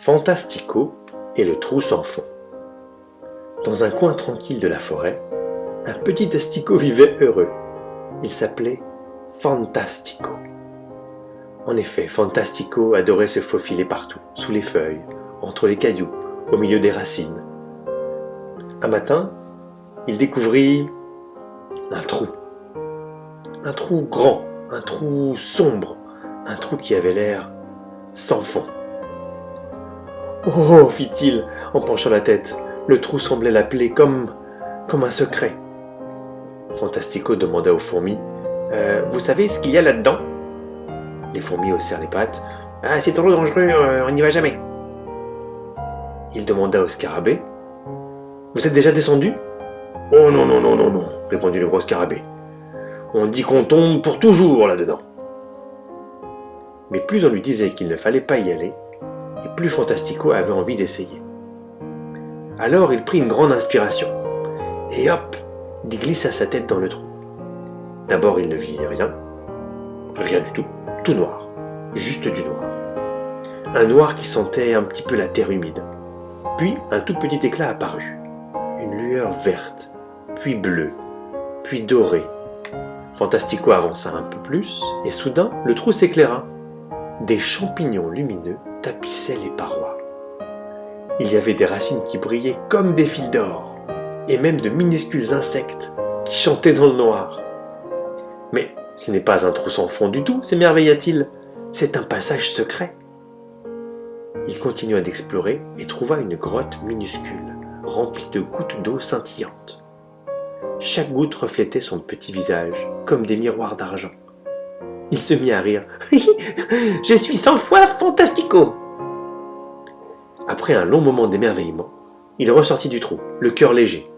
Fantastico et le trou sans fond. Dans un coin tranquille de la forêt, un petit asticot vivait heureux. Il s'appelait Fantastico. En effet, Fantastico adorait se faufiler partout, sous les feuilles, entre les cailloux, au milieu des racines. Un matin, il découvrit un trou. Un trou grand, un trou sombre, un trou qui avait l'air sans fond. « Oh !» fit-il en penchant la tête. Le trou semblait l'appeler comme un secret. Fantastico demanda aux fourmis « Vous savez ce qu'il y a là-dedans ?» Les fourmis haussèrent les pattes. « Ah, c'est trop dangereux, on n'y va jamais. » Il demanda au scarabée « Vous êtes déjà descendu ?»« Oh non, non, non, non, non, » répondit le gros scarabée. « On dit qu'on tombe pour toujours là-dedans. » Mais plus on lui disait qu'il ne fallait pas y aller, et plus Fantastico avait envie d'essayer. Alors il prit une grande inspiration, et hop, il glissa sa tête dans le trou. D'abord il ne vit rien du tout, tout noir, juste du noir. Un noir qui sentait un petit peu la terre humide. Puis un tout petit éclat apparut, une lueur verte, puis bleue, puis dorée. Fantastico avança un peu plus, et soudain le trou s'éclaira. Des champignons lumineux tapissaient les parois. Il y avait des racines qui brillaient comme des fils d'or, et même de minuscules insectes qui chantaient dans le noir. Mais ce n'est pas un trou sans fond du tout, s'émerveilla-t-il, c'est un passage secret. Il continua d'explorer et trouva une grotte minuscule, remplie de gouttes d'eau scintillantes. Chaque goutte reflétait son petit visage, comme des miroirs d'argent. Il se mit à rire. « Je suis 100 fois Fantastico !» Après un long moment d'émerveillement, il ressortit du trou, le cœur léger.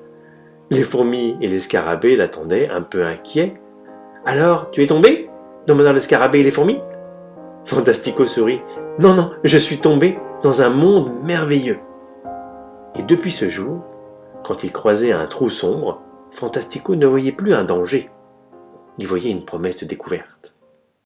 Les fourmis et les scarabées l'attendaient, un peu inquiets. « Alors, tu es tombé ?» demanda le scarabée et les fourmis. Fantastico sourit. « Non, non, je suis tombé dans un monde merveilleux. » Et depuis ce jour, quand il croisait un trou sombre, Fantastico ne voyait plus un danger. Il voyait une promesse de découverte.